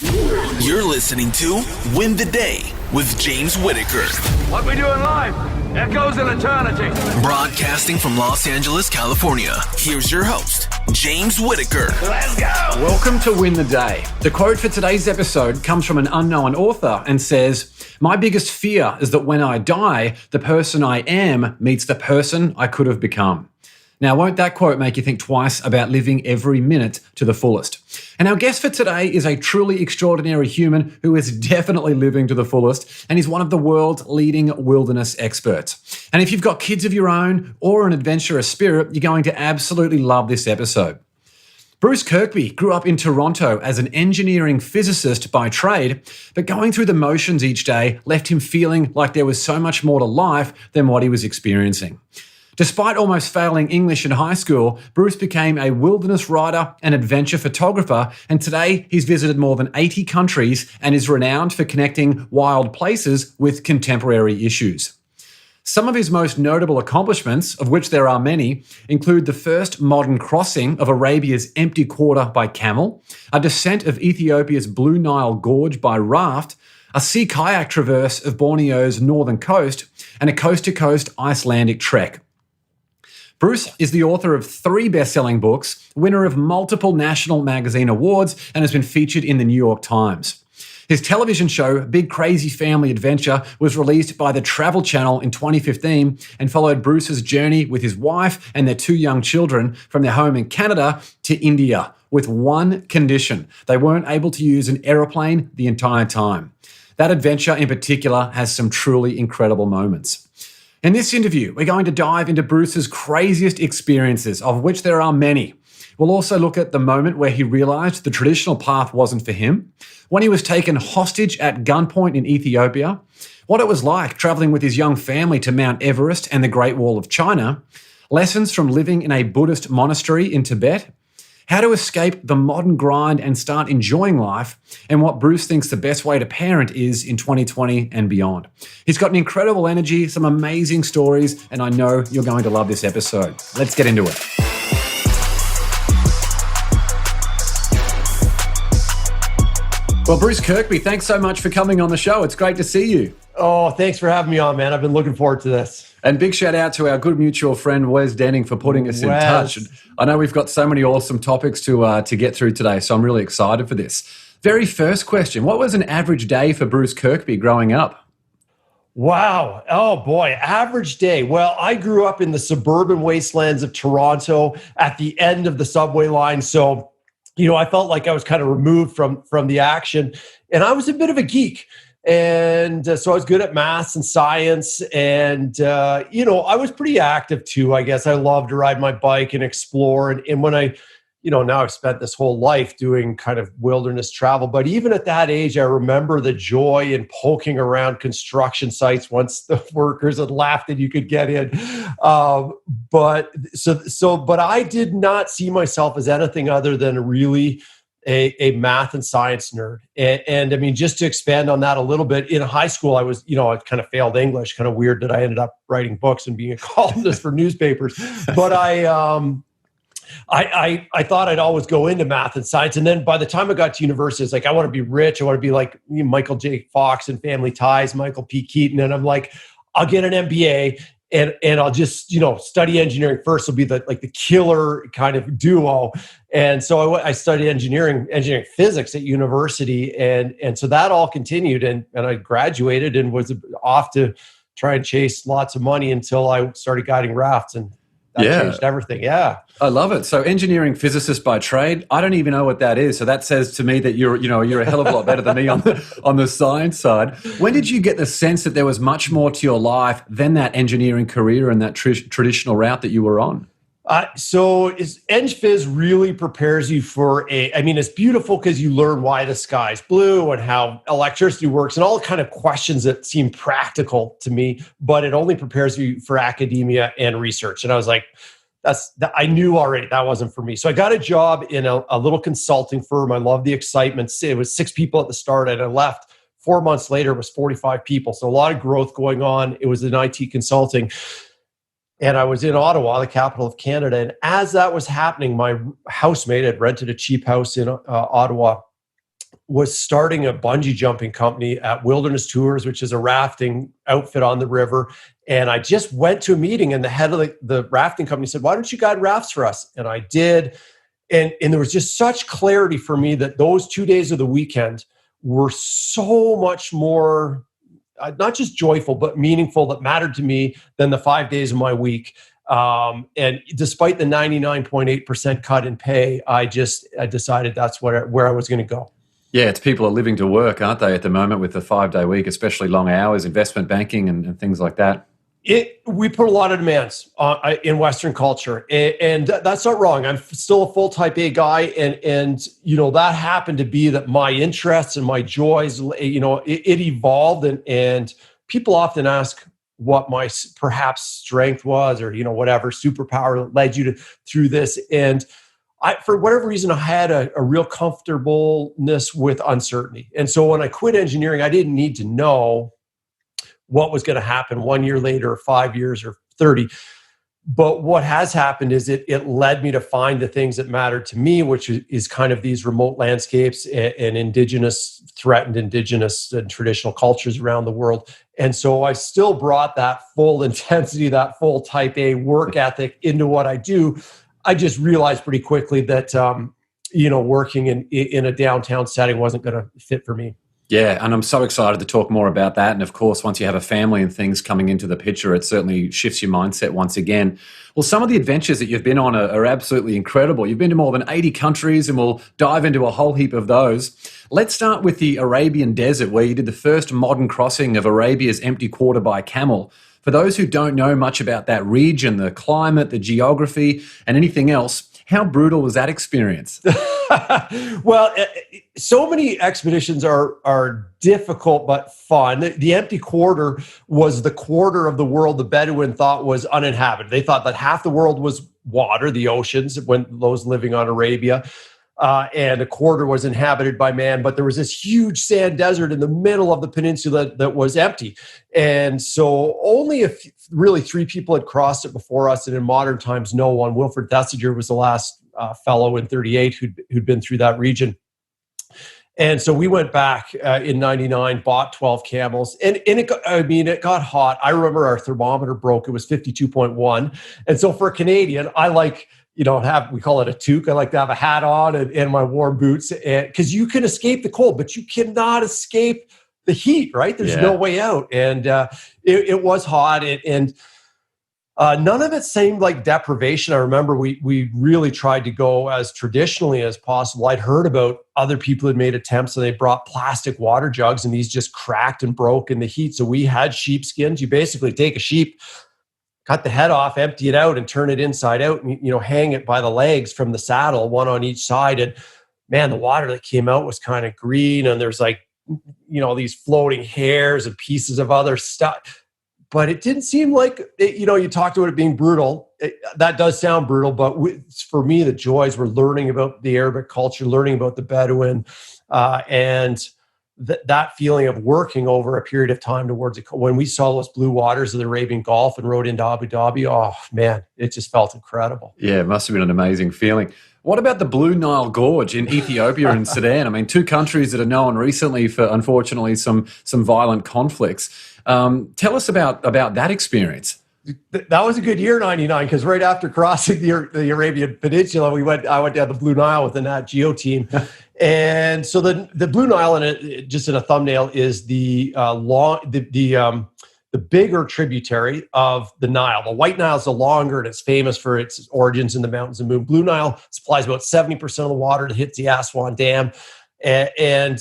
You're listening to Win the Day with James Whittaker. What we do in life echoes in eternity. Broadcasting from Los Angeles, California. Here's your host, James Whittaker. Let's go! Welcome to Win the Day. The quote for today's episode comes from an unknown author and says, "My biggest fear is that when I die, the person I am meets the person I could have become." Now, won't that quote make you think twice about living every minute to the fullest? And our guest for today is a truly extraordinary human who is definitely living to the fullest, and he's one of the world's leading wilderness experts. And if you've got kids of your own or an adventurous spirit, you're going to absolutely love this episode. Bruce Kirkby grew up in Toronto as an engineering physicist by trade, but going through the motions each day left him feeling like there was so much more to life than what he was experiencing. Despite almost failing English in high school, Bruce became a wilderness writer and adventure photographer, and today he's visited more than 80 countries and is renowned for connecting wild places with contemporary issues. Some of his most notable accomplishments, of which there are many, include the first modern crossing of Arabia's empty quarter by camel, a descent of Ethiopia's Blue Nile Gorge by raft, a sea kayak traverse of Borneo's northern coast, and a coast-to-coast Icelandic trek. Bruce is the author of 3 best-selling books, winner of multiple national magazine awards, and has been featured in the New York Times. His television show, Big Crazy Family Adventure, was released by the Travel Channel in 2015 and followed Bruce's journey with his wife and their 2 young children from their home in Canada to India, with one condition: they weren't able to use an aeroplane the entire time. That adventure in particular has some truly incredible moments. In this interview, we're going to dive into Bruce's craziest experiences, of which there are many. We'll also look at the moment where he realized the traditional path wasn't for him, when he was taken hostage at gunpoint in Ethiopia, what it was like traveling with his young family to Mount Everest and the Great Wall of China, lessons from living in a Buddhist monastery in Tibet, how to escape the modern grind and start enjoying life, and what Bruce thinks the best way to parent is in 2020 and beyond. He's got an incredible energy, some amazing stories, and I know you're going to love this episode. Let's get into it. Well, Bruce Kirkby, thanks so much for coming on the show. It's great to see you. Oh, thanks for having me on, man. I've been looking forward to this. And big shout out to our good mutual friend, Wes Denning, for putting us in touch. I know we've got so many awesome topics to get through today, so I'm really excited for this. Very first question, what was an average day for Bruce Kirkby growing up? Wow. Oh, boy. Average day. Well, I grew up in the suburban wastelands of Toronto at the end of the subway line. So, I felt like I was kind of removed from the action. And I was a bit of a geek. And so I was good at maths and science. And, I was pretty active too, I guess. I loved to ride my bike and explore. And when I, now I've spent this whole life doing kind of wilderness travel. But even at that age, I remember the joy in poking around construction sites once the workers had laughed that you could get in. But I did not see myself as anything other than a math and science nerd. And I mean, just to expand on that a little bit, in high school, I was, I kind of failed English, kind of weird that I ended up writing books and being a columnist for newspapers. But I thought I'd always go into math and science. And then by the time I got to university, it's like, I want to be rich. I want to be like Michael J. Fox in Family Ties, Michael P. Keaton. And I'm like, I'll get an MBA. And I'll just, study engineering first. Will be the killer kind of duo. And so I studied engineering physics at university. And so that all continued. And I graduated and was off to try and chase lots of money until I started guiding rafts. And that changed everything. Yeah. I love it. So engineering physicist by trade, I don't even know what that is. So that says to me that you're a hell of a lot better than me on the science side. When did you get the sense that there was much more to your life than that engineering career and that traditional route that you were on? So Eng Phys really prepares you for it's beautiful because you learn why the sky's blue and how electricity works and all kind of questions that seem practical to me, but it only prepares you for academia and research. And I was like, I knew already that wasn't for me. So I got a job in a little consulting firm. I loved the excitement. It was 6 people at the start and I left. 4 months later, it was 45 people. So a lot of growth going on. It was in IT consulting. And I was in Ottawa, the capital of Canada. And as that was happening, my housemate had rented a cheap house in Ottawa, was starting a bungee jumping company at Wilderness Tours, which is a rafting outfit on the river. And I just went to a meeting, and the head of the rafting company said, "Why don't you guide rafts for us?" And I did. And there was just such clarity for me that those 2 days of the weekend were so much more, not just joyful, but meaningful, that mattered to me than the 5 days of my week. And despite the 99.8% cut in pay, I decided that's where I was going to go. Yeah, it's people are living to work, aren't they, at the moment with the 5-day week, especially long hours, investment banking and things like that. We put a lot of demands in Western culture, and that's not wrong. I'm still a full type A guy, and that happened to be that my interests and my joys, it evolved, and people often ask what my perhaps strength was, or whatever superpower that led you through this. And for whatever reason, I had a real comfortableness with uncertainty. And so when I quit engineering, I didn't need to know what was going to happen 1 year later, or 5 years, or 30. But what has happened is it led me to find the things that mattered to me, which is kind of these remote landscapes and threatened indigenous and traditional cultures around the world. And so I still brought that full intensity, that full type A work ethic into what I do. I just realized pretty quickly that, working in a downtown setting wasn't going to fit for me. Yeah, and I'm so excited to talk more about that. And of course, once you have a family and things coming into the picture, it certainly shifts your mindset once again. Well, some of the adventures that you've been on are absolutely incredible. You've been to more than 80 countries, and we'll dive into a whole heap of those. Let's start with the Arabian Desert, where you did the first modern crossing of Arabia's empty quarter by camel. For those who don't know much about that region, the climate, the geography, and anything else, how brutal was that experience? Well, so many expeditions are difficult but fun. The empty quarter was the quarter of the world the Bedouin thought was uninhabited. They thought that half the world was water, the oceans, when those living on Arabia, and a quarter was inhabited by man. But there was this huge sand desert in the middle of the peninsula that was empty. And so only really 3 people had crossed it before us, and in modern times, no one. Wilfred Thesiger was the last fellow in 38 who'd been through that region. And so we went back in 99, bought 12 camels, and it got hot. I remember our thermometer broke. It was 52.1. And so for a Canadian, I like, we call it a toque. I like to have a hat on and my warm boots, because you can escape the cold, but you cannot escape the heat, right? There's no way out. And it was hot, and none of it seemed like deprivation. I remember we really tried to go as traditionally as possible. I'd heard about other people who had made attempts, and they brought plastic water jugs, and these just cracked and broke in the heat. So we had sheepskins. You basically take a sheep, cut the head off, empty it out, and turn it inside out, and hang it by the legs from the saddle, one on each side. And man, the water that came out was kind of green, and there's these floating hairs and pieces of other stuff. But it didn't seem like, you talked about it being brutal. That does sound brutal, but for me, the joys were learning about the Arabic culture, learning about the Bedouin, and that feeling of working over a period of time towards it. When we saw those blue waters of the Arabian Gulf and rode into Abu Dhabi, oh man, it just felt incredible. Yeah, it must have been an amazing feeling. What about the Blue Nile Gorge in Ethiopia and Sudan? I mean, 2 countries that are known recently for, unfortunately, some violent conflicts. Tell us about that experience. That was a good year, 99, because right after crossing the Arabian Peninsula, I went down the Blue Nile with the Nat Geo team. And so the Blue Nile, just in a thumbnail, is the bigger tributary of the Nile. The White Nile is the longer, and it's famous for its origins in the mountains of Moon. Blue Nile supplies about 70% of the water that hits the Aswan Dam. And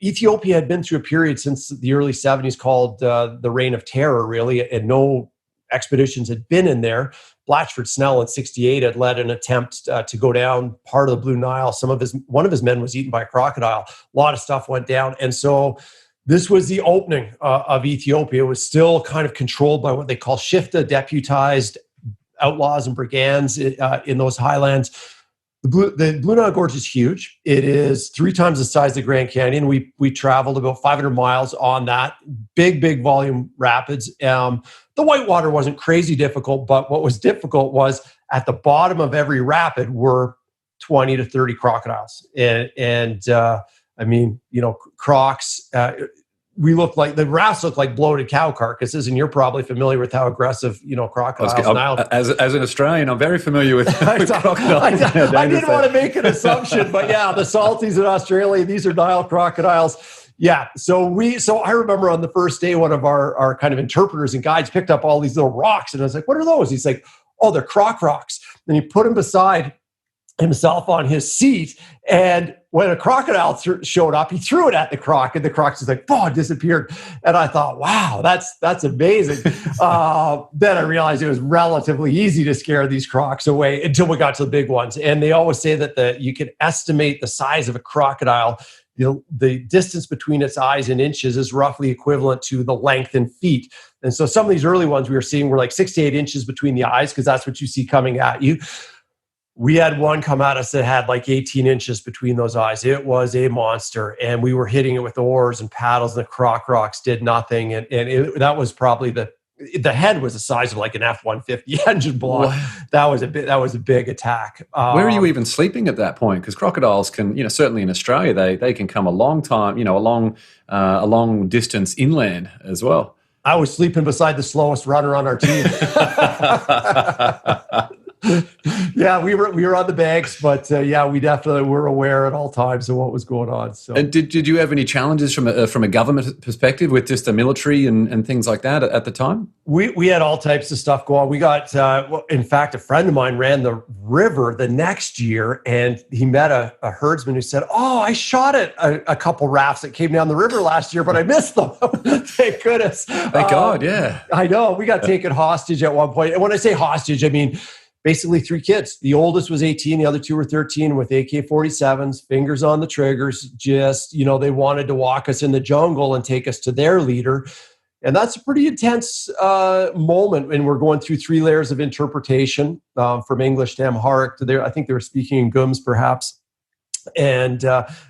Ethiopia had been through a period since the early 70s called the Reign of Terror, really, and no expeditions had been in there. Blatchford Snell in 68 had led an attempt to go down part of the Blue Nile. One of his men was eaten by a crocodile. A lot of stuff went down. And so this was the opening of Ethiopia. It was still kind of controlled by what they call Shifta, deputized outlaws and brigands in those highlands. The Blue Nile Gorge is huge. It is 3 times the size of the Grand Canyon. We traveled about 500 miles on that. Big volume rapids. The whitewater wasn't crazy difficult, but what was difficult was at the bottom of every rapid were 20 to 30 crocodiles. And I mean, Crocs, we look like the rafts look like bloated cow carcasses, and you're probably familiar with how aggressive, crocodiles. Nile. As an Australian, I'm very familiar with crocodiles. I didn't want to make an assumption, but yeah, the salties in Australia, these are Nile crocodiles. Yeah. So I remember on the first day, one of our kind of interpreters and guides picked up all these little rocks, and I was like, what are those? He's like, oh, they're croc rocks. And he put them beside himself on his seat, and when a crocodile showed up, he threw it at the croc, and the croc just like, it disappeared. And I thought, wow, that's amazing. Then I realized it was relatively easy to scare these crocs away until we got to the big ones. And they always say that you can estimate the size of a crocodile. The distance between its eyes in inches is roughly equivalent to the length in feet. And so some of these early ones we were seeing were like 6 to 8 inches between the eyes, because that's what you see coming at you. We had one come at us that had like 18 inches between those eyes. It was a monster, and we were hitting it with oars and paddles, and the croc rocks did nothing. And that was probably the head was the size of like an F-150 engine block. Wow. That was a big attack. Where are you even sleeping at that point? Because crocodiles can, certainly in Australia, they can come a long time, a long distance inland as well. I was sleeping beside the slowest runner on our team. Yeah, we were on the banks, but we definitely were aware at all times of what was going on. So, and did you have any challenges from a government perspective with just the military and things like that at the time? We had all types of stuff going on. We got, in fact, a friend of mine ran the river the next year, and he met a herdsman who said, "Oh, I shot at a couple rafts that came down the river last year, but I missed them." Thank goodness. Thank God. Yeah, I know. We got taken hostage at one point, and when I say hostage, I mean basically 3 kids. The oldest was 18, the other 2 were 13 with AK-47s, fingers on the triggers. Just, they wanted to walk us in the jungle and take us to their leader. And that's a pretty intense moment. And we're going through 3 layers of interpretation from English to Amharic to I think they were speaking in Gums perhaps. And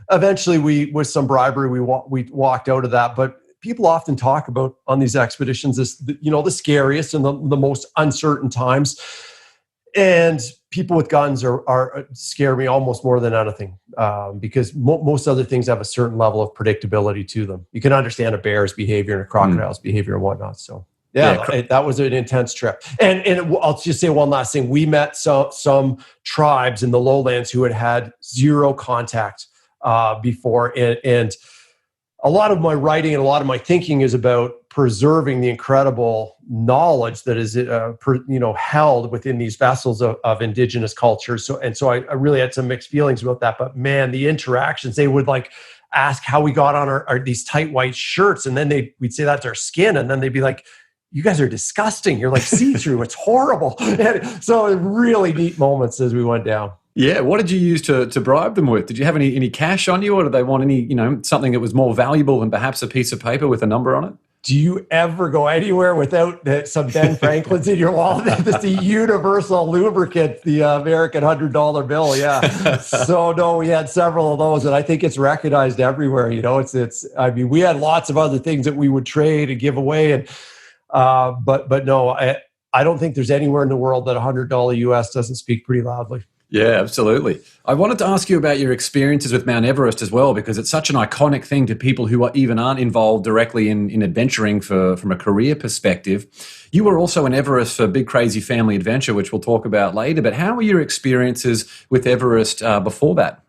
eventually with some bribery, we walked out of that. But people often talk about on these expeditions this, the scariest and the most uncertain times. And people with guns are scare me almost more than anything because most other things have a certain level of predictability to them. You can understand a bear's behavior and a crocodile's behavior and whatnot. So that was an intense trip. And I'll just say one last thing. We met some tribes in the lowlands who had zero contact before. And a lot of my writing and a lot of my thinking is about preserving the incredible knowledge that is, held within these vessels of indigenous cultures. So I really had some mixed feelings about that. But man, the interactions, they would like ask how we got on our these tight white shirts, and then we'd say that's our skin, and then they'd be like, "You guys are disgusting. You're like see-through. It's horrible." And so really neat moments as we went down. Yeah, what did you use to bribe them with? Did you have any cash on you, or did they want any, something that was more valuable than perhaps a piece of paper with a number on it? Do you ever go anywhere without some Ben Franklins in your wallet? That's the universal lubricant, the American $100 bill. Yeah. So no, we had several of those, and I think it's recognized everywhere. It's. I mean, we had lots of other things that we would trade and give away, and but no, I don't think there's anywhere in the world that $100 US doesn't speak pretty loudly. Yeah, absolutely. I wanted to ask you about your experiences with Mount Everest as well, because it's such an iconic thing to people who aren't involved directly in adventuring from a career perspective. You were also in Everest for Big Crazy Family Adventure, which we'll talk about later. But how were your experiences with Everest before that?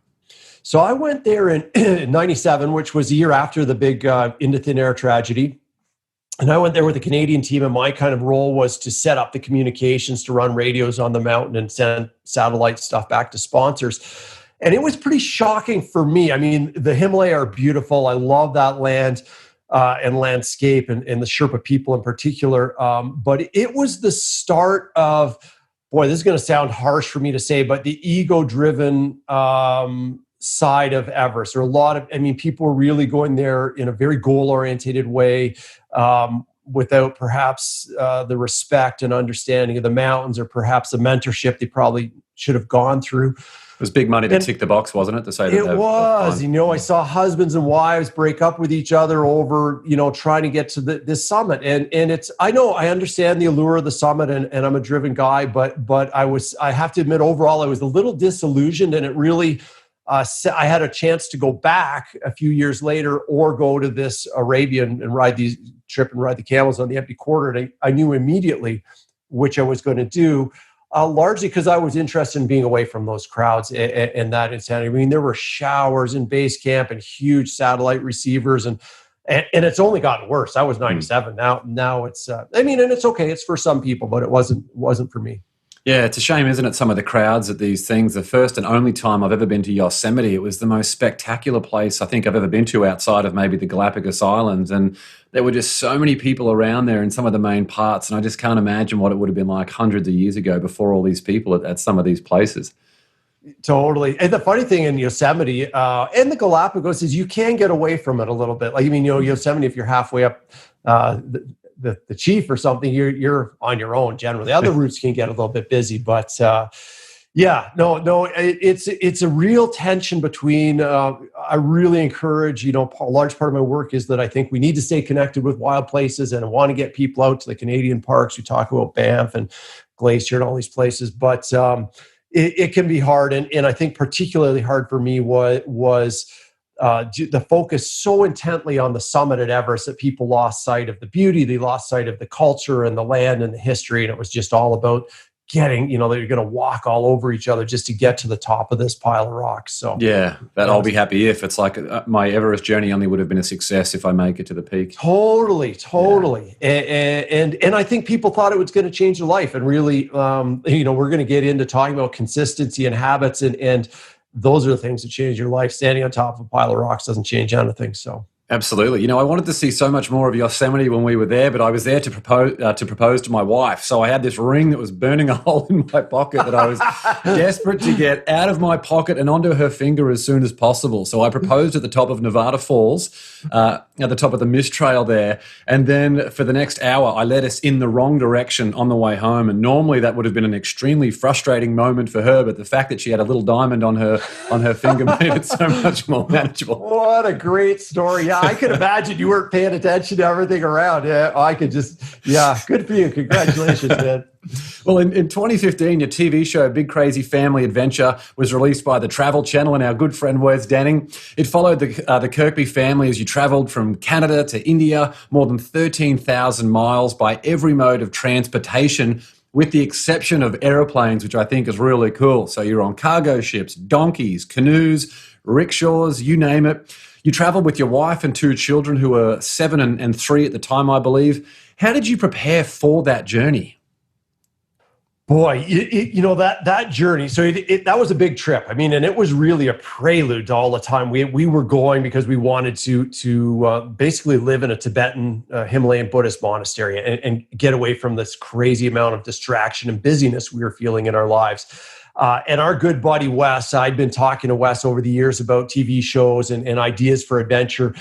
So I went there in 97, which was the year after the big Into Thin Air tragedy. And I went there with a Canadian team, and my kind of role was to set up the communications, to run radios on the mountain and send satellite stuff back to sponsors. And it was pretty shocking for me. I mean, the Himalaya are beautiful. I love that land and landscape and the Sherpa people in particular. But it was the start of, boy, this is going to sound harsh for me to say, but the ego-driven side of Everest. There are a lot of, people were really going there in a very goal-oriented way, without perhaps the respect and understanding of the mountains, or perhaps the mentorship they probably should have gone through. It was big money to tick the box, wasn't it? To say that it was. I saw husbands and wives break up with each other over, trying to get to this summit. And it's, I understand the allure of the summit, and I'm a driven guy, but I have to admit, overall, I was a little disillusioned, and it really, I had a chance to go back a few years later or go to this Arabian and ride the camels on the empty quarter. And I knew immediately which I was going to do, largely because I was interested in being away from those crowds and that insanity. I mean, there were showers in base camp and huge satellite receivers, and it's only gotten worse. I was 97. Now it's, and it's okay. It's for some people, but it wasn't for me. Yeah, it's a shame, isn't it? Some of the crowds at these things. The first and only time I've ever been to Yosemite, it was the most spectacular place I think I've ever been to outside of maybe the Galapagos Islands. And there were just so many people around there in some of the main parts. And I just can't imagine what it would have been like hundreds of years ago before all these people at some of these places. Totally. And the funny thing in Yosemite and the Galapagos is you can get away from it a little bit. Like, Yosemite, if you're halfway up the chief or something, you're on your own generally. Other routes can get a little bit busy, but it's a real tension between, I really encourage, a large part of my work is that I think we need to stay connected with wild places, and I want to get people out to the Canadian parks. We talk about Banff and Glacier and all these places, but it can be hard. And I think particularly hard for me was the focus so intently on the summit at Everest that people lost sight of the beauty, they lost sight of the culture and the land and the history. And it was just all about getting, they're going to walk all over each other just to get to the top of this pile of rocks. So yeah, I'll be happy if it's like my Everest journey only would have been a success if I make it to the peak. Totally. Yeah. And I think people thought it was going to change their life. And really, we're going to get into talking about consistency and habits, and those are the things that change your life. Standing on top of a pile of rocks doesn't change anything. So. Absolutely. I wanted to see so much more of Yosemite when we were there, but I was there to propose to my wife. So I had this ring that was burning a hole in my pocket that I was desperate to get out of my pocket and onto her finger as soon as possible. So I proposed at the top of Nevada Falls, at the top of the mist trail there. And then for the next hour, I led us in the wrong direction on the way home. And normally that would have been an extremely frustrating moment for her, but the fact that she had a little diamond on her finger made it so much more manageable. What a great story. Yeah, I could imagine you weren't paying attention to everything around. Yeah, good for you. Congratulations, man. Well, in 2015, your TV show, Big Crazy Family Adventure, was released by the Travel Channel and our good friend Wes Denning. It followed the Kirkby family as you travelled from Canada to India, more than 13,000 miles by every mode of transportation, with the exception of aeroplanes, which I think is really cool. So you're on cargo ships, donkeys, canoes, rickshaws, you name it. You travelled with your wife and two children who were 7 and 3 at the time, I believe. How did you prepare for that journey? Boy, that journey. So that was a big trip. I mean, and it was really a prelude to all the time. We were going because we wanted to basically live in a Tibetan Himalayan Buddhist monastery and get away from this crazy amount of distraction and busyness we were feeling in our lives. And our good buddy Wes, I'd been talking to Wes over the years about TV shows and ideas for adventure.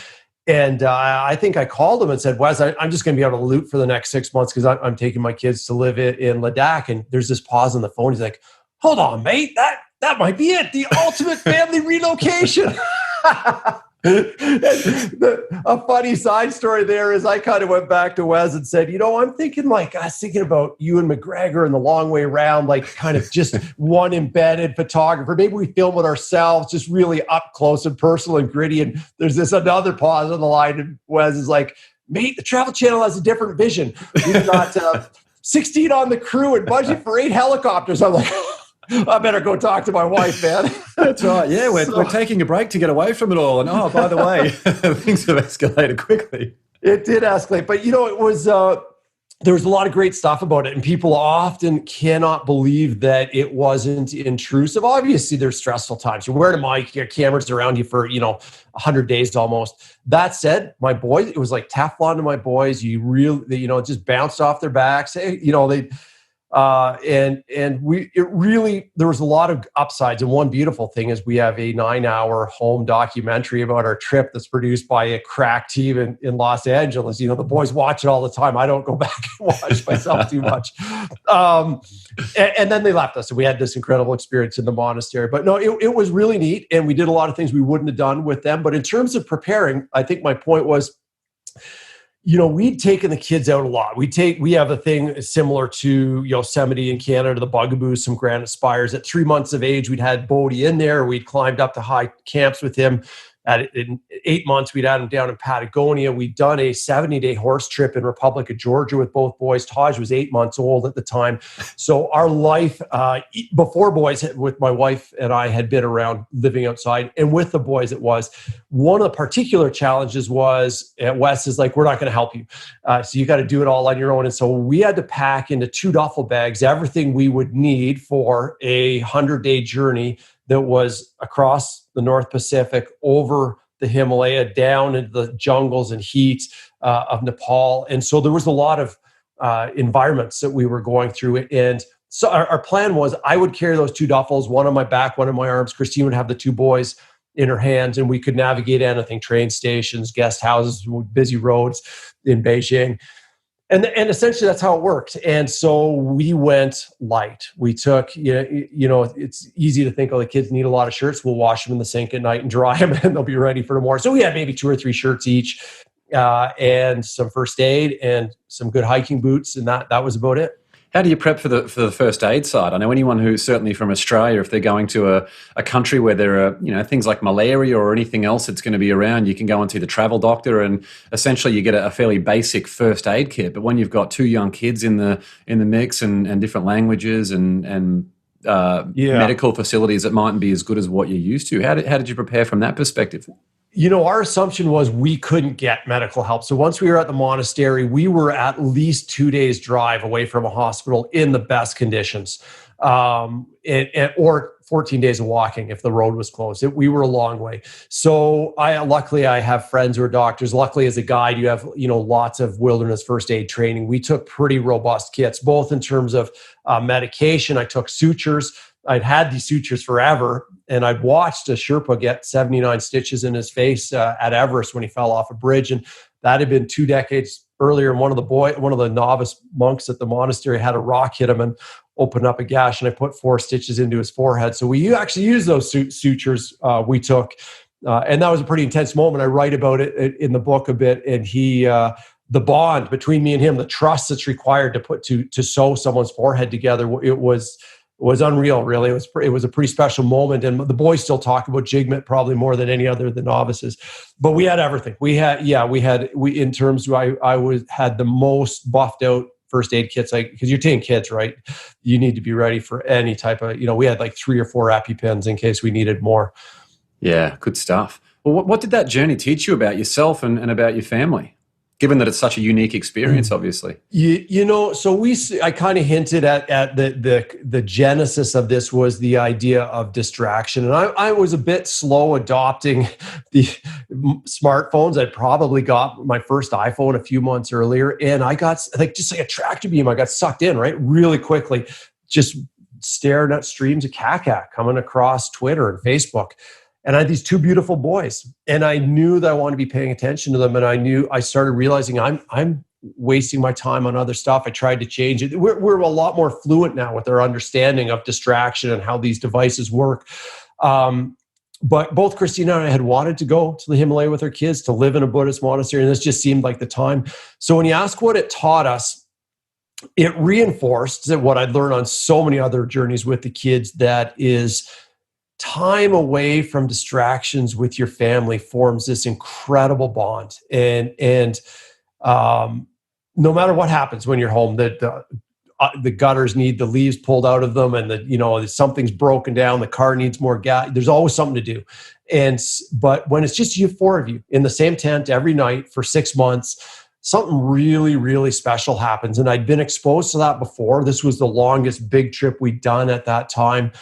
And I think I called him and said, Wes, I'm just going to be out of the loop for the next 6 months because I'm taking my kids to live in Ladakh. And there's this pause on the phone. He's like, hold on, mate, that might be it. The ultimate family relocation. A funny side story there is I kind of went back to Wes and said, I'm thinking I was thinking about you and McGregor and the long way around, like kind of just one embedded photographer. Maybe we film it ourselves, just really up close and personal and gritty. And there's this another pause on the line. And Wes is like, mate, the Travel Channel has a different vision. We've got 16 on the crew and budget for 8 helicopters. I'm like, I better go talk to my wife, man. That's right. Yeah, we're taking a break to get away from it all. And by the way, things have escalated quickly. It did escalate. But, it was there was a lot of great stuff about it. And people often cannot believe that it wasn't intrusive. Obviously, there's stressful times. You're wearing a mic, your camera's around you for, 100 days almost. That said, my boys, it was like Teflon to my boys. You really, it just bounced off their backs. They there was a lot of upsides. And one beautiful thing is we have a 9-hour home documentary about our trip that's produced by a crack team in Los Angeles. The boys watch it all the time. I don't go back and watch myself too much. And then they left us. And we had this incredible experience in the monastery. But no, it was really neat. And we did a lot of things we wouldn't have done with them. But in terms of preparing, I think my point was, We'd taken the kids out a lot. We have a thing similar to Yosemite in Canada, the Bugaboos, some granite spires. At 3 months of age, we'd had Bodie in there. We'd climbed up to high camps with him. In 8 months, we'd had him down in Patagonia. We'd done a 70-day horse trip in Republic of Georgia with both boys. Taj was 8 months old at the time. So our life before boys with my wife and I had been around living outside. And with the boys, it was one of the particular challenges was at Wes is like, we're not going to help you. So you got to do it all on your own. And so we had to pack into 2 duffel bags everything we would need for a 100-day journey that was across the North Pacific, over the Himalaya, down into the jungles and heat of Nepal. And so there was a lot of environments that we were going through. And so our plan was I would carry those 2 duffels, one on my back, one in my arms. Christine would have the 2 boys in her hands, and we could navigate anything, train stations, guest houses, busy roads in Beijing. And essentially that's how it worked. And so we went light. We took, it's easy to think, the kids need a lot of shirts. We'll wash them in the sink at night and dry them and they'll be ready for tomorrow. So we had maybe 2 or 3 shirts each and some first aid and some good hiking boots. And that was about it. How do you prep for the first aid side? I know anyone who's certainly from Australia, if they're going to a country where there are things like malaria or anything else that's going to be around, you can go and see the travel doctor, and essentially you get a fairly basic first aid kit. But when you've got 2 young kids in the mix and different languages and medical facilities that mightn't be as good as what you're used to, how did you prepare from that perspective? Our assumption was we couldn't get medical help. So once we were at the monastery, we were at least 2 days drive away from a hospital in the best conditions, or 14 days of walking if the road was closed. We were a long way. So luckily I have friends who are doctors. Luckily as a guide, you have, lots of wilderness first aid training. We took pretty robust kits, both in terms of medication. I took sutures. I'd had these sutures forever, and I'd watched a Sherpa get 79 stitches in his face at Everest when he fell off a bridge. And that had been 2 decades earlier. And one of the novice monks at the monastery had a rock hit him and opened up a gash, and I put 4 stitches into his forehead. So we actually used those sutures we took. And that was a pretty intense moment. I write about it in the book a bit. And the bond between me and him, the trust that's required to sew someone's forehead together, it was unreal, really. It was a pretty special moment. And the boys still talk about Jigmet probably more than any other of the novices. But we had everything. We had in terms of I had the most buffed out first aid kits, because you're taking kids, right? You need to be ready for any type of, we had like 3 or 4 EpiPens in case we needed more. Yeah, good stuff. Well, what did that journey teach you about yourself and about your family? Given that it's such a unique experience, obviously. So I kind of hinted at the genesis of this was the idea of distraction. And I was a bit slow adopting the smartphones. I probably got my first iPhone a few months earlier, and I got just like a tractor beam. I got sucked in, right? Really quickly, just staring at streams of kayak coming across Twitter and Facebook. And I had these 2 beautiful boys, and I knew that I wanted to be paying attention to them. And I started realizing I'm wasting my time on other stuff. I tried to change it. We're a lot more fluent now with our understanding of distraction and how these devices work. But both Christina and I had wanted to go to the Himalaya with our kids, to live in a Buddhist monastery. And this just seemed like the time. So when you ask what it taught us, it reinforced what I'd learned on so many other journeys with the kids, that is, time away from distractions with your family forms this incredible bond. And no matter what happens when you're home, the gutters need the leaves pulled out of them, and something's broken down, the car needs more gas. There's always something to do. But when it's just you 4 of you in the same tent every night for 6 months, something really, really special happens. And I'd been exposed to that before. This was the longest big trip we'd done at that time.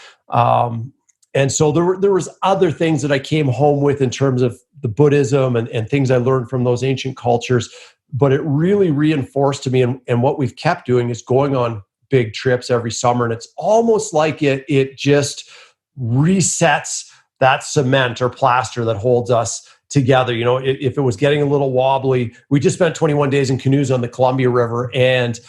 And so there was other things that I came home with in terms of the Buddhism and things I learned from those ancient cultures. But it really reinforced to me, and what we've kept doing is going on big trips every summer. And it's almost like it just resets that cement or plaster that holds us together. If it was getting a little wobbly, we just spent 21 days in canoes on the Columbia River, and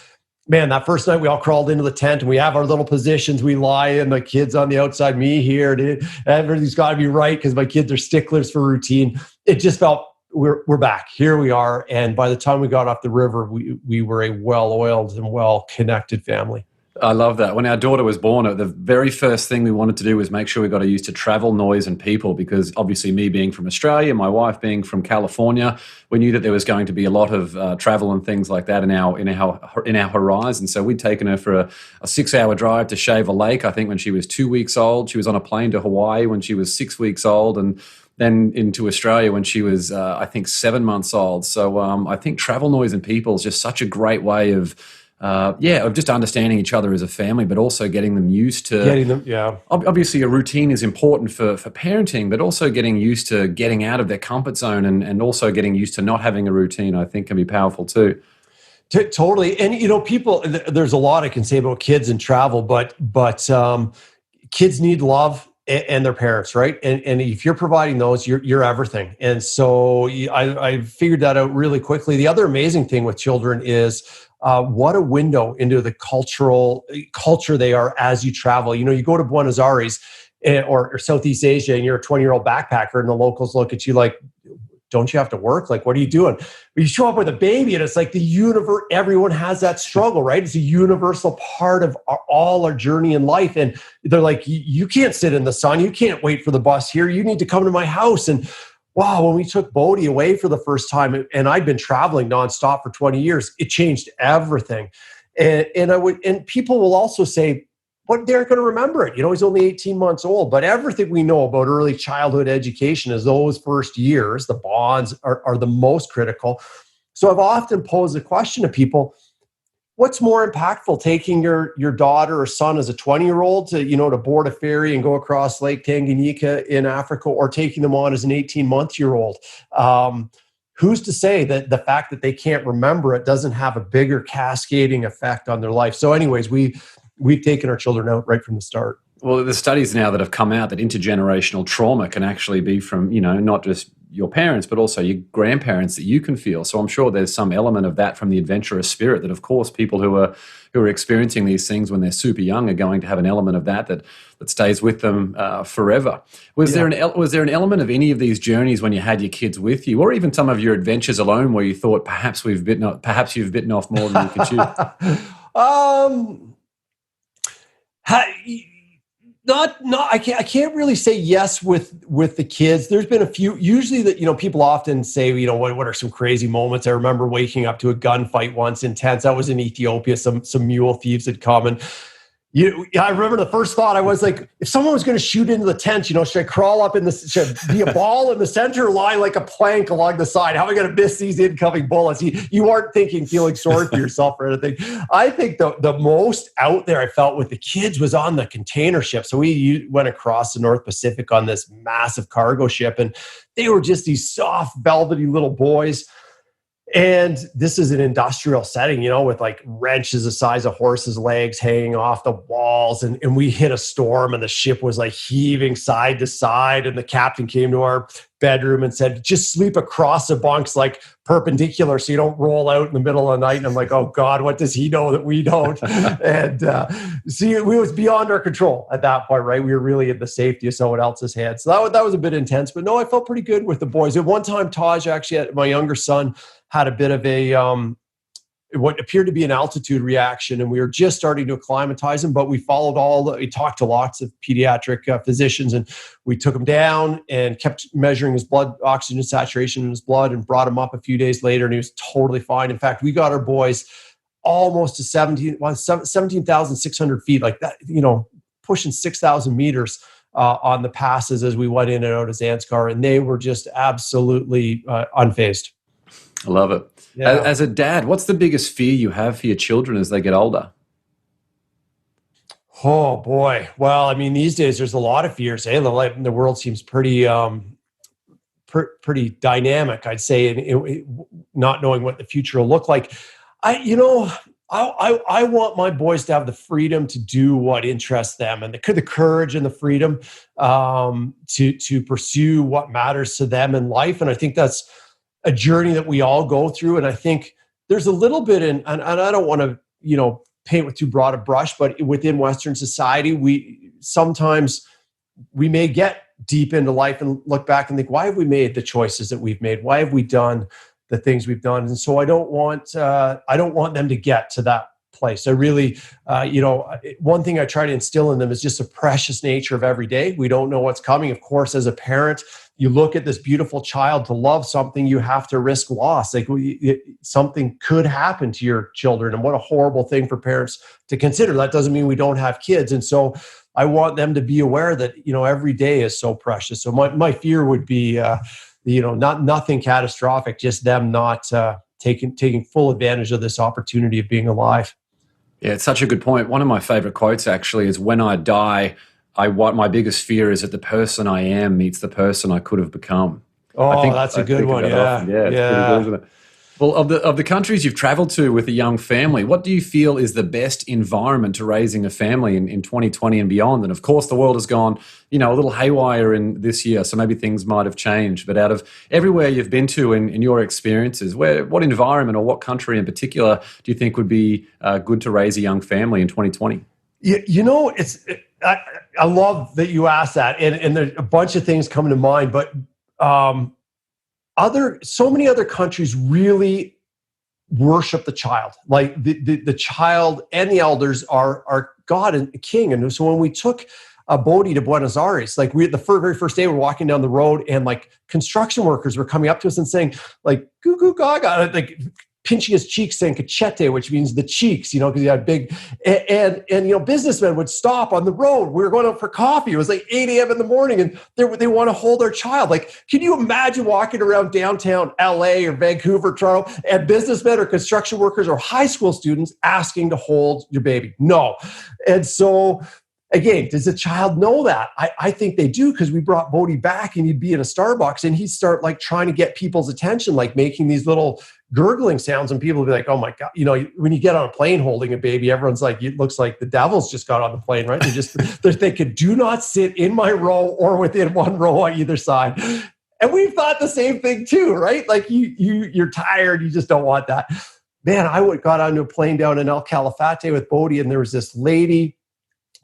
man, that first night we all crawled into the tent and we have our little positions. We lie in, the kids on the outside, me here. Everything's got to be right because my kids are sticklers for routine. It just felt we're back. Here we are. And by the time we got off the river, we were a well-oiled and well-connected family. I love that. When our daughter was born, the very first thing we wanted to do was make sure we got her used to travel, noise, and people, because obviously me being from Australia, my wife being from California, we knew that there was going to be a lot of travel and things like that in our horizon. So we'd taken her for a 6-hour drive to Shaver Lake, I think when she was 2 weeks old. She was on a plane to Hawaii when she was 6 weeks old, and then into Australia when she was, I think, 7 months old. So I think travel, noise, and people is just such a great way of just understanding each other as a family, but also getting them used to. Obviously, a routine is important for parenting, but also getting used to getting out of their comfort zone and also getting used to not having a routine, I think, can be powerful too. Totally. And, people, there's a lot I can say about kids and travel, but kids need love and their parents, right? And if you're providing those, you're everything. And so I figured that out really quickly. The other amazing thing with children is what a window into the culture they are as you travel. You go to Buenos Aires or Southeast Asia and you're a 20-year-old backpacker and the locals look at you like, don't you have to work? Like, what are you doing? But you show up with a baby and it's like the universe, everyone has that struggle, right? It's a universal part of all our journey in life. And they're like, you can't sit in the sun. You can't wait for the bus here. You need to come to my house. And wow, when we took Bodhi away for the first time, and I'd been traveling nonstop for 20 years, it changed everything. And people will also say, but they're going to remember it. He's only 18 months old, but everything we know about early childhood education is those first years, the bonds are the most critical. So I've often posed the question to people, what's more impactful, taking your daughter or son as a 20-year-old to board a ferry and go across Lake Tanganyika in Africa, or taking them on as an 18-month-year-old? Who's to say that the fact that they can't remember it doesn't have a bigger cascading effect on their life? So anyways, we've taken our children out right from the start. Well, the studies now that have come out that intergenerational trauma can actually be from, not just your parents, but also your grandparents that you can feel. So I'm sure there's some element of that from the adventurous spirit that, of course, people who are experiencing these things when they're super young are going to have an element of that stays with them forever. Was there an element of any of these journeys when you had your kids with you, or even some of your adventures alone, where you thought perhaps you've bitten off more than you can chew? I can't really say yes with the kids. There's been a few, usually that, people often say, what are some crazy moments? I remember waking up to a gunfight once, intense. I was in Ethiopia. Some mule thieves had come, and I remember the first thought I was like, if someone was going to shoot into the tent, should I crawl up should be a ball in the center, lie like a plank along the side? How am I going to miss these incoming bullets? You aren't feeling sorry for yourself or anything. I think the most out there I felt with the kids was on the container ship. So we went across the North Pacific on this massive cargo ship, and they were just these soft, velvety little boys. And this is an industrial setting, with like wrenches the size of horses' legs hanging off the walls. And we hit a storm and the ship was like heaving side to side. And the captain came to our bedroom and said, just sleep across the bunks like perpendicular so you don't roll out in the middle of the night. And I'm like, oh God, what does he know that we don't? And see, it was beyond our control at that point, right? We were really in the safety of someone else's hands. So that was a bit intense, but no, I felt pretty good with the boys. At one time, Taj, actually, my younger son, had a bit of a what appeared to be an altitude reaction, and we were just starting to acclimatize him, but we followed we talked to lots of pediatric physicians, and we took him down and kept measuring his blood oxygen saturation in his blood, and brought him up a few days later, and he was totally fine. In fact, we got our boys almost to 17,600 feet, like that, pushing 6,000 meters on the passes as we went in and out of Zanskar, and they were just absolutely unfazed. I love it. Yeah. As a dad, what's the biggest fear you have for your children as they get older? Oh boy. Well, these days there's a lot of fears. The world seems pretty dynamic, I'd say, and not knowing what the future will look like. I want my boys to have the freedom to do what interests them, and the courage and the freedom to pursue what matters to them in life. And I think that's a journey that we all go through. And I think there's a little bit and I don't want to, paint with too broad a brush, but within Western society, we may get deep into life and look back and think, why have we made the choices that we've made? Why have we done the things we've done? And so I don't want them to get to that place. I really, one thing I try to instill in them is just the precious nature of every day. We don't know what's coming. Of course, as a parent, you look at this beautiful child. To love something, you have to risk loss. Like something could happen to your children, and what a horrible thing for parents to consider. That doesn't mean we don't have kids. And so I want them to be aware that, every day is so precious. So my fear would be, nothing catastrophic, just them not taking full advantage of this opportunity of being alive. Yeah, it's such a good point. One of my favorite quotes actually is, when I die, what my biggest fear is that the person I am meets the person I could have become. Oh, that's a good one. Yeah. It's pretty good, isn't it? Well, of the countries you've traveled to with a young family, what do you feel is the best environment to raising a family in 2020 and beyond? And of course, the world has gone, a little haywire in this year, so maybe things might have changed. But out of everywhere you've been to in your experiences, what environment or what country in particular do you think would be good to raise a young family in 2020? I love that you asked that, and there's a bunch of things coming to mind, but so many other countries really worship the child. Like the child and the elders are God and King. And so when we took Bodhi to Buenos Aires, like the very first day we're walking down the road, and like construction workers were coming up to us and saying like goo goo gaga, like pinching his cheeks, saying cachete, which means the cheeks, because he had big, and businessmen would stop on the road. We were going out for coffee. It was like 8 a.m. in the morning, and they want to hold their child. Like, can you imagine walking around downtown LA or Vancouver, Toronto, and businessmen or construction workers or high school students asking to hold your baby? No. And so, again, does the child know that? I think they do, because we brought Bodhi back, and he'd be in a Starbucks and he'd start like trying to get people's attention, like making these little gurgling sounds, and people would be like, oh my God, when you get on a plane holding a baby, everyone's like, it looks like the devil's just got on the plane, right? They're thinking, do not sit in my row or within one row on either side. And we've thought the same thing too, right? Like you're tired, you just don't want that. Man, I got onto a plane down in El Calafate with Bodhi, and there was this lady.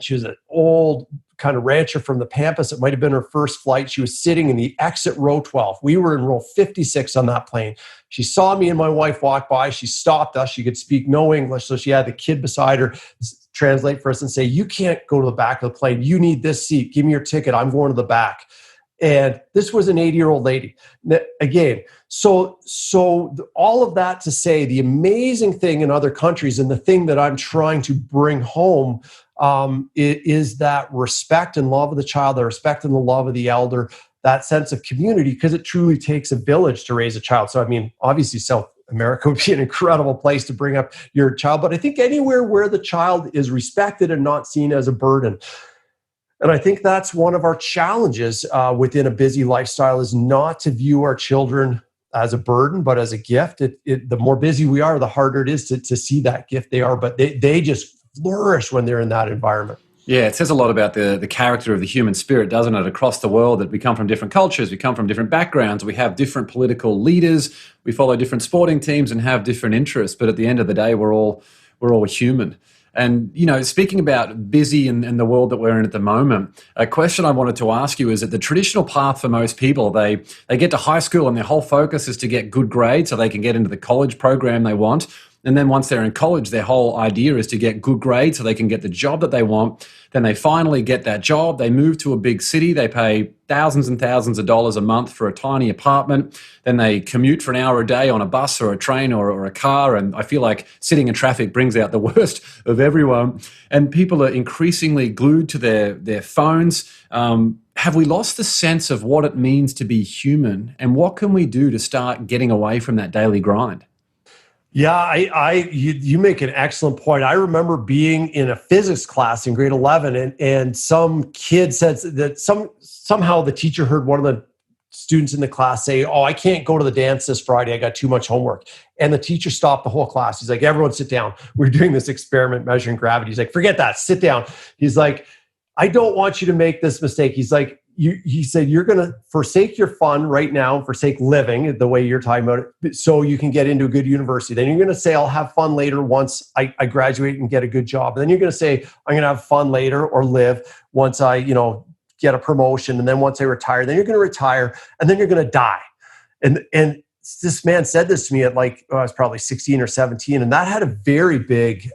She was an old kind of rancher from the Pampas. It might have been her first flight. She was sitting in the exit row 12. We were in row 56 on that plane. She saw me and my wife walk by. She stopped us. She could speak no English, so she had the kid beside her translate for us and say, you can't go to the back of the plane. You need this seat. Give me your ticket. I'm going to the back. And this was an 80-year-old lady. Again, so all of that to say, the amazing thing in other countries, and the thing that I'm trying to bring home is that respect and love of the child, the respect and the love of the elder, that sense of community, because it truly takes a village to raise a child. So, I mean, obviously South America would be an incredible place to bring up your child, but I think anywhere where the child is respected and not seen as a burden. And I think that's one of our challenges within a busy lifestyle, is not to view our children as a burden, but as a gift. The more busy we are, the harder it is to see that gift they are, but they just flourish when they're in that environment. Yeah, it says a lot about the character of the human spirit, doesn't it? Across the world, that we come from different cultures, we come from different backgrounds, we have different political leaders, we follow different sporting teams and have different interests. But at the end of the day, we're all human. And, speaking about busy and the world that we're in at the moment, a question I wanted to ask you is that the traditional path for most people, they get to high school and their whole focus is to get good grades so they can get into the college program they want. And then once they're in college, their whole idea is to get good grades so they can get the job that they want. Then they finally get that job. They move to a big city. They pay thousands and thousands of dollars a month for a tiny apartment. Then they commute for an hour a day on a bus or a train or a car. And I feel like sitting in traffic brings out the worst of everyone. And people are increasingly glued to their phones. Have we lost the sense of what it means to be human? And what can we do to start getting away from that daily grind? Yeah, you make an excellent point. I remember being in a physics class in grade 11, and some kid said that somehow the teacher heard one of the students in the class say, "Oh, I can't go to the dance this Friday. I got too much homework." And the teacher stopped the whole class. He's like, "Everyone sit down. We're doing this experiment measuring gravity." He's like, "Forget that. Sit down." He's like, "I don't want you to make this mistake." He's like, he said, "You're going to forsake your fun right now, forsake living the way you're talking about it, so you can get into a good university. Then you're going to say, I'll have fun later once I graduate and get a good job. And then you're going to say, I'm going to have fun later or live once I, get a promotion. And then once I retire, then you're going to retire and then you're going to die. And this man said this to me at I was probably 16 or 17. And that had a very big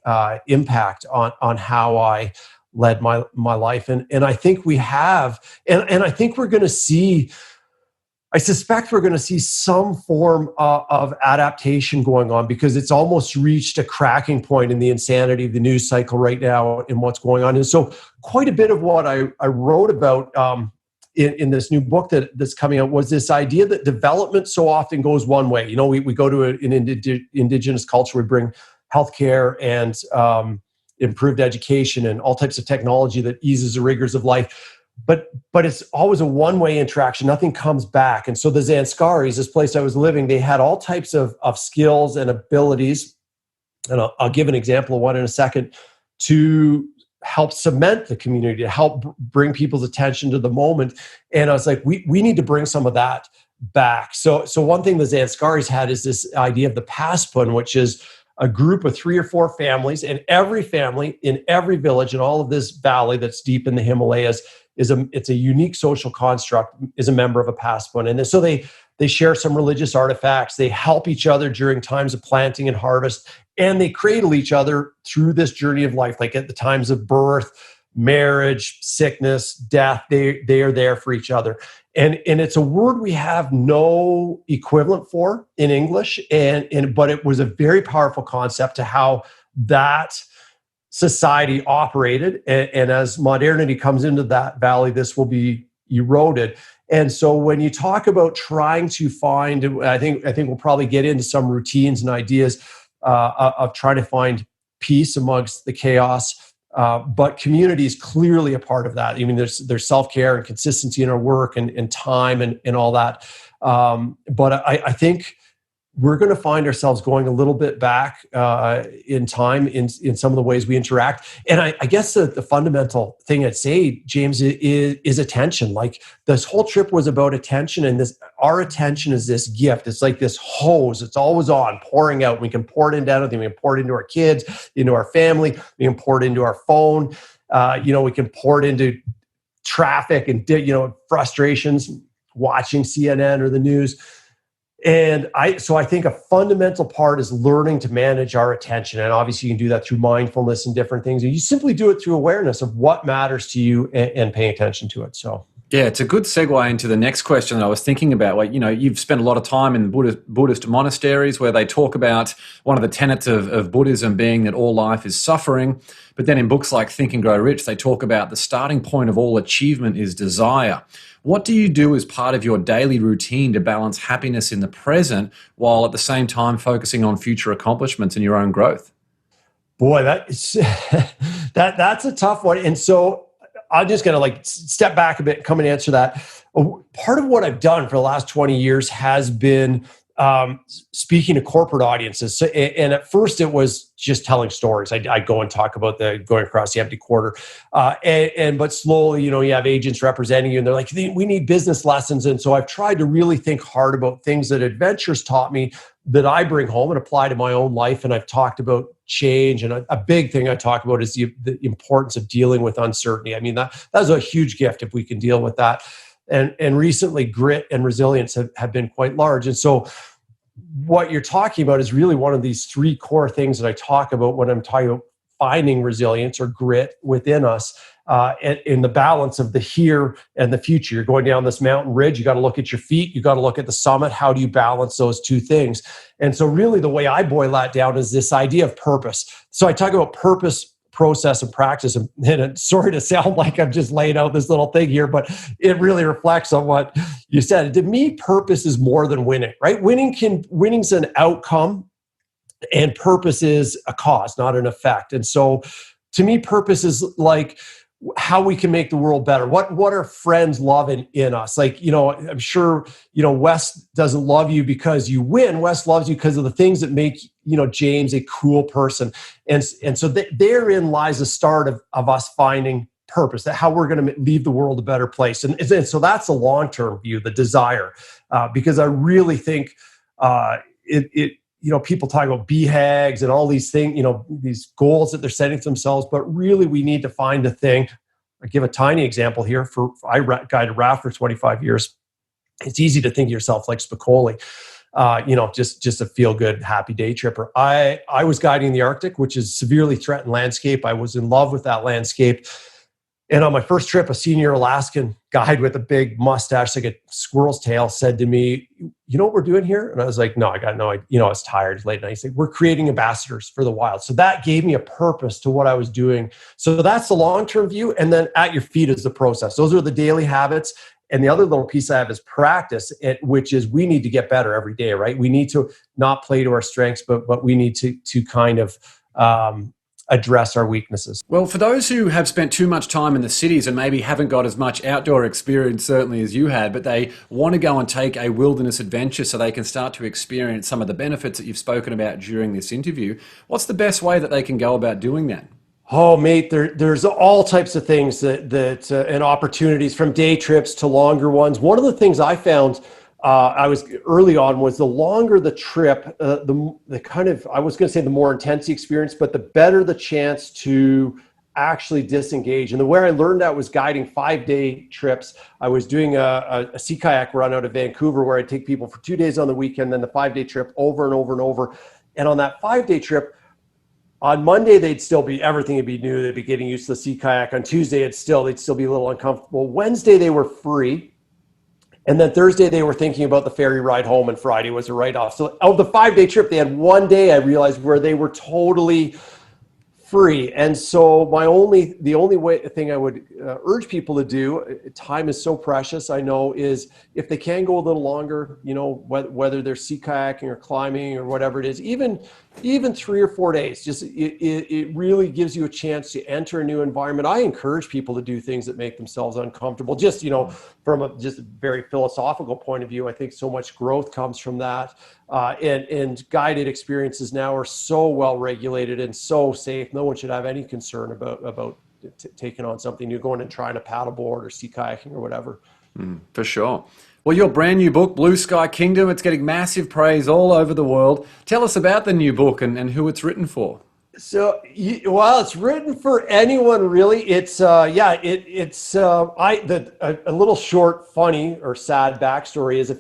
impact on how I led my life. And I think we have, and I think we're going to see, I suspect we're going to see some form of adaptation going on, because it's almost reached a cracking point in the insanity of the news cycle right now and what's going on. And so quite a bit of what I wrote about in this new book that's coming out was this idea that development so often goes one way. You know, we go to an indigenous culture, we bring healthcare and improved education and all types of technology that eases the rigors of life. But it's always a one-way interaction. Nothing comes back. And so the Zanskaris, this place I was living, they had all types of skills and abilities. And I'll give an example of one in a second, to help cement the community, to help bring people's attention to the moment. And I was like, we need to bring some of that back. So one thing the Zanskaris had is this idea of the Paspun, which is a group of 3 or 4 families, and every family in every village in all of this valley that's deep in the Himalayas it's a unique social construct, is a member of a Paspun. And so they share some religious artifacts. They help each other during times of planting and harvest, and they cradle each other through this journey of life. Like at the times of birth, marriage, sickness, death, they are there for each other. And it's a word we have no equivalent for in English, but it was a very powerful concept to how that society operated. And as modernity comes into that valley, this will be eroded. And so when you talk about trying to find, I think we'll probably get into some routines and ideas of trying to find peace amongst the chaos. But community is clearly a part of that. I mean, there's self-care and consistency in our work and time and all that. But I think we're going to find ourselves going a little bit back in time in some of the ways we interact. And I guess the fundamental thing I'd say, James, is attention. Like this whole trip was about attention, and our attention is this gift. It's like this hose. It's always on, pouring out. We can pour it into anything. We can pour it into our kids, into our family. We can pour it into our phone. We can pour it into traffic and frustrations, watching CNN or the news. And I think a fundamental part is learning to manage our attention. And obviously you can do that through mindfulness and different things. And you simply do it through awareness of what matters to you and paying attention to it. So yeah, it's a good segue into the next question that I was thinking about. Like, you've spent a lot of time in Buddhist monasteries where they talk about one of the tenets of Buddhism being that all life is suffering. But then in books like Think and Grow Rich, they talk about the starting point of all achievement is desire. What do you do as part of your daily routine to balance happiness in the present while at the same time focusing on future accomplishments and your own growth? Boy, that's a tough one. And so I'm just going to step back a bit and come and answer that. Part of what I've done for the last 20 years has been speaking to corporate audiences. So, and at first it was just telling stories. I'd go and talk about going across the empty quarter. But slowly, you have agents representing you and they're like, we need business lessons. And so I've tried to really think hard about things that adventures taught me that I bring home and apply to my own life. And I've talked about change. And a big thing I talk about is the importance of dealing with uncertainty. I mean, that's a huge gift if we can deal with that. And recently, grit and resilience have been quite large. And so what you're talking about is really one of these 3 core things that I talk about when I'm talking about finding resilience or grit within us, and in the balance of the here and the future. You're going down this mountain ridge. You got to look at your feet. You got to look at the summit. How do you balance those 2 things? And so really the way I boil that down is this idea of purpose. So I talk about purpose, process, and practice. And it's sorry to sound like I'm just laying out this little thing here, but it really reflects on what you said. To me, purpose is more than winning, right? Winning's an outcome, and purpose is a cause, not an effect. And so to me, purpose is like how we can make the world better. What are friends loving in us? Like, I'm sure, Wes doesn't love you because you win. Wes loves you because of the things that make, James a cool person. And so therein lies the start of us finding purpose, that how we're going to leave the world a better place. And so that's a long-term view, the desire, because I really think people talk about BHAGs and all these things, these goals that they're setting for themselves, but really we need to find a thing. give a tiny example here. I guided raft for 25 years. It's easy to think of yourself like Spicoli, just a feel-good, happy day tripper. I was guiding the Arctic, which is severely threatened landscape. I was in love with that landscape. And on my first trip, a senior Alaskan guide with a big mustache, like a squirrel's tail, said to me, "You know what we're doing here?" And I was like, "No, I got no idea." I was tired late night. He said, "We're creating ambassadors for the wild." So that gave me a purpose to what I was doing. So that's the long-term view. And then at your feet is the process. Those are the daily habits. And the other little piece I have is practice, which is we need to get better every day, right? We need to not play to our strengths, but we need to kind of address our weaknesses. Well, for those who have spent too much time in the cities and maybe haven't got as much outdoor experience, certainly as you had, but they want to go and take a wilderness adventure so they can start to experience some of the benefits that you've spoken about during this interview, what's the best way that they can go about doing that? Oh, mate, there's all types of things that and opportunities, from day trips to longer ones. One of the things I found I was early on was the longer the trip, the kind of, I was going to say the more intense the experience, but the better the chance to actually disengage. And the way I learned that was guiding 5-day trips. I was doing a sea kayak run out of Vancouver where I'd take people for 2 days on the weekend, then the 5-day trip over and over and over. And on that 5-day trip, on Monday, everything would be new. They'd be getting used to the sea kayak. On Tuesday, they'd still be a little uncomfortable. Wednesday, they were free. And then Thursday, they were thinking about the ferry ride home, and Friday was a write-off. So of the 5-day trip, they had one day, I realized, where they were totally free. And so the only thing I would urge people to do, time is so precious, I know, is if they can go a little longer, whether they're sea kayaking or climbing or whatever it is, even 3 or 4 days, just it really gives you a chance to enter a new environment. I encourage people to do things that make themselves uncomfortable. Just, from a very philosophical point of view, I think so much growth comes from that. And guided experiences now are so well regulated and so safe. No one should have any concern about taking on something new, going and trying to paddleboard or sea kayaking or whatever. For sure. Well, your brand new book, Blue Sky Kingdom, it's getting massive praise all over the world. Tell us about the new book and who it's written for. So, it's written for anyone, really. It's a little short, funny or sad backstory is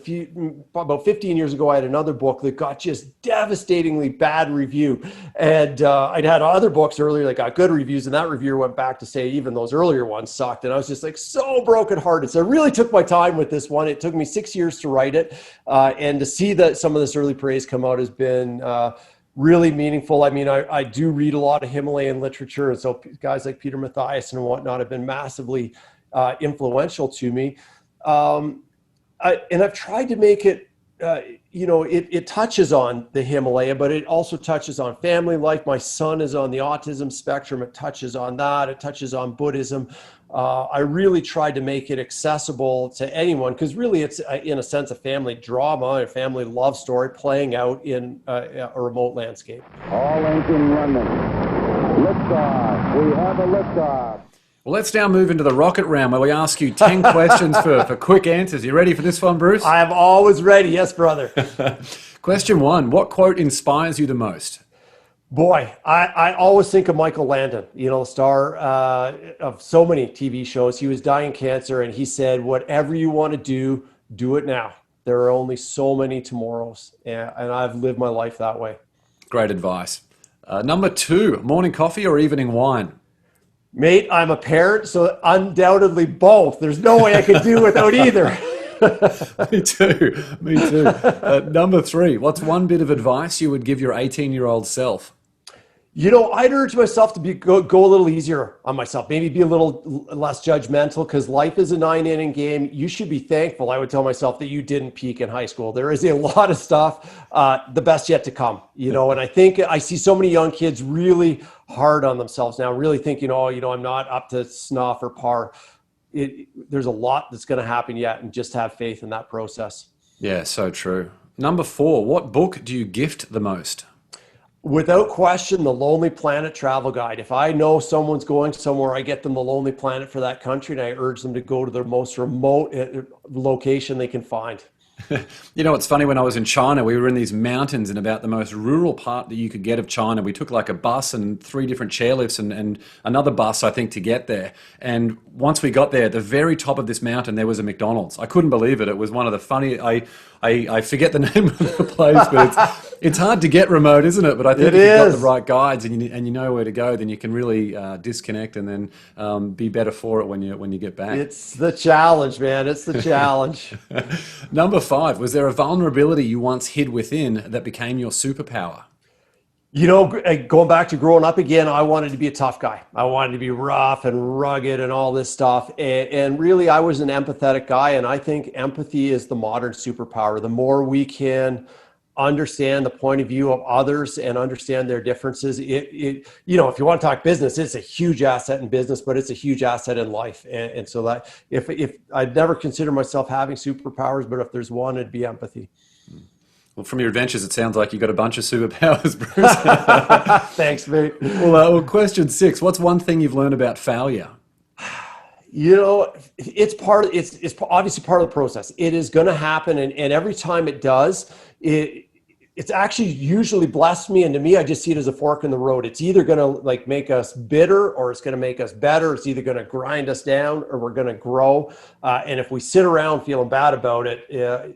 about 15 years ago, I had another book that got just devastatingly bad review. And I'd had other books earlier that got good reviews, and that reviewer went back to say even those earlier ones sucked. And I was just like so brokenhearted. So I really took my time with this one. It took me 6 years to write it. And to see that some of this early praise come out has been really meaningful. I mean, I do read a lot of Himalayan literature, and so guys like Peter Mathias and whatnot have been massively influential to me. And I've tried to make it, it touches on the Himalaya, but it also touches on family life. My son is on the autism spectrum. It touches on that. It touches on Buddhism. I really tried to make it accessible to anyone, because really it's, in a sense, a family drama, a family love story playing out in a remote landscape. All engine running. Liftoff. We have a liftoff. Well, let's now move into the rocket round where we ask you 10 questions for quick answers. You ready for this one, Bruce? I am always ready. Yes, brother. Question 1. What quote inspires you the most? Boy, I always think of Michael Landon, the star of so many TV shows. He was dying of cancer, and he said, whatever you want to do, do it now. There are only so many tomorrows, and I've lived my life that way. Great advice. Number 2, morning coffee or evening wine? Mate, I'm a parent, so undoubtedly both. There's no way I could do without either. Me too. Number 3, what's one bit of advice you would give your 18-year-old self? I'd urge myself to go a little easier on myself, maybe be a little less judgmental, because life is a 9-inning game. You should be thankful, I would tell myself, that you didn't peak in high school. There is a lot of stuff, the best yet to come, and I think I see so many young kids really hard on themselves now, really thinking, I'm not up to snuff or par. There's a lot that's going to happen yet, and just have faith in that process. Yeah, so true. Number 4, what book do you gift the most? Without question, The Lonely Planet Travel Guide. If I know someone's going somewhere, I get them the Lonely Planet for that country, and I urge them to go to their most remote location they can find. You know, it's funny, when I was in China, we were in these mountains in about the most rural part that you could get of China. We took like a bus and 3 different chairlifts and another bus, I think, to get there. And once we got there, at the very top of this mountain, there was a McDonald's. I couldn't believe it. It was one of the funny, I forget the name of the place, but it's hard to get remote, isn't it? But I think if you've got the right guides and you know where to go, then you can really disconnect and then be better for it when you get back. It's the challenge, man. It's the challenge. Number 5, was there a vulnerability you once hid within that became your superpower? You know, going back to growing up again, I wanted to be a tough guy. I wanted to be rough and rugged and all this stuff. And really, I was an empathetic guy. And I think empathy is the modern superpower. The more we can understand the point of view of others and understand their differences, you know, if you want to talk business, it's a huge asset in business, but it's a huge asset in life. And so that if I'd never consider myself having superpowers, but if there's one, it'd be empathy. Well, from your adventures, it sounds like you got a bunch of superpowers, Bruce. Thanks, mate. Well, question 6, what's one thing you've learned about failure? You know, it's obviously part of the process. It is going to happen. And every time it does, it's actually usually blessed me. And to me, I just see it as a fork in the road. It's either going to like make us bitter or it's going to make us better. It's either going to grind us down or we're going to grow. And if we sit around feeling bad about it,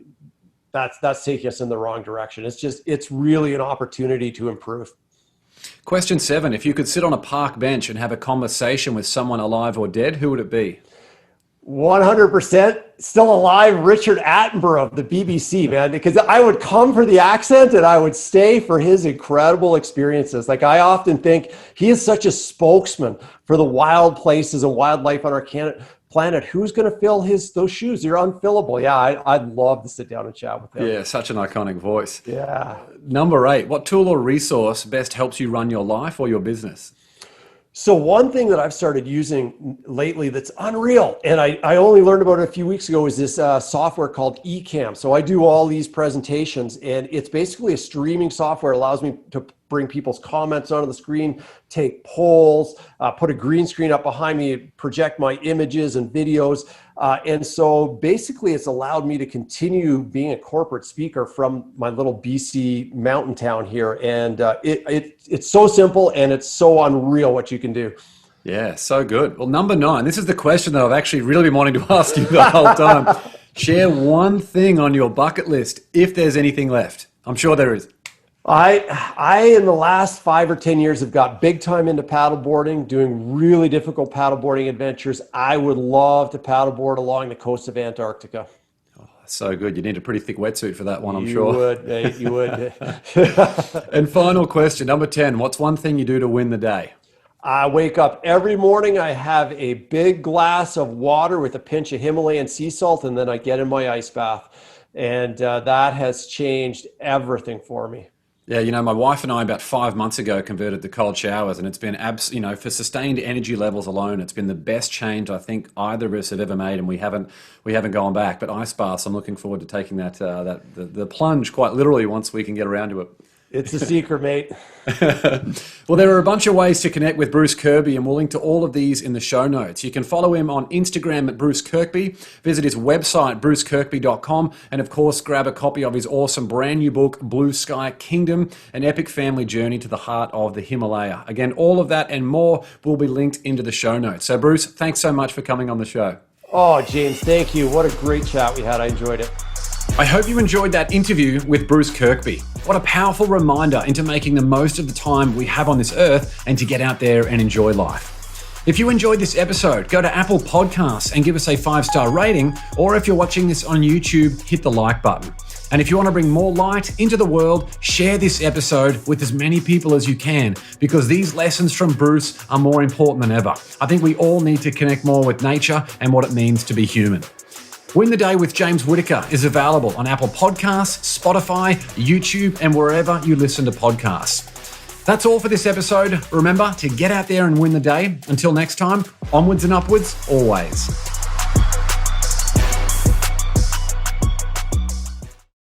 that's taking us in the wrong direction. It's really an opportunity to improve. Question 7, if you could sit on a park bench and have a conversation with someone alive or dead, who would it be? 100% still alive, Richard Attenborough of the BBC, man, because I would come for the accent and I would stay for his incredible experiences. Like, I often think he is such a spokesman for the wild places and wildlife on our planet. Who's going to fill those shoes? They're unfillable. Yeah, I'd love to sit down and chat with him. Yeah, such an iconic voice. Yeah. Number 8, what tool or resource best helps you run your life or your business? So one thing that I've started using lately that's unreal, and I only learned about it a few weeks ago, is this software called Ecamm. So I do all these presentations, and it's basically a streaming software. It allows me to bring people's comments onto the screen, take polls, put a green screen up behind me, project my images and videos. And so basically it's allowed me to continue being a corporate speaker from my little BC mountain town here. And it's so simple and it's so unreal what you can do. Yeah, so good. Well, number 9, this is the question that I've actually really been wanting to ask you the whole time. Share one thing on your bucket list, if there's anything left. I'm sure there is. I in the last 5 or 10 years have got big time into paddleboarding, doing really difficult paddleboarding adventures. I would love to paddleboard along the coast of Antarctica. Oh, so good. You need a pretty thick wetsuit for that one, I'm sure. You would, mate, you would. And final question, number 10, what's one thing you do to win the day? I wake up every morning, I have a big glass of water with a pinch of Himalayan sea salt, and then I get in my ice bath. And that has changed everything for me. Yeah, you know, my wife and I about 5 months ago converted to cold showers, and it's been, for sustained energy levels alone, it's been the best change I think either of us have ever made, and we haven't gone back. But ice baths, I'm looking forward to taking the plunge quite literally once we can get around to it. It's a secret, mate. Well, there are a bunch of ways to connect with Bruce Kirkby, and we'll link to all of these in the show notes. You can follow him on Instagram at Bruce Kirkby, visit his website, brucekirkby.com, and of course, grab a copy of his awesome brand new book, Blue Sky Kingdom, an epic family journey to the heart of the Himalaya. Again, all of that and more will be linked into the show notes. So, Bruce, thanks so much for coming on the show. Oh, James, thank you. What a great chat we had. I enjoyed it. I hope you enjoyed that interview with Bruce Kirkby. What a powerful reminder into making the most of the time we have on this earth and to get out there and enjoy life. If you enjoyed this episode, go to Apple Podcasts and give us a 5-star rating, or if you're watching this on YouTube, hit the like button. And if you want to bring more light into the world, share this episode with as many people as you can, because these lessons from Bruce are more important than ever. I think we all need to connect more with nature and what it means to be human. Win the Day with James Whittaker is available on Apple Podcasts, Spotify, YouTube, and wherever you listen to podcasts. That's all for this episode. Remember to get out there and win the day. Until next time, onwards and upwards, always.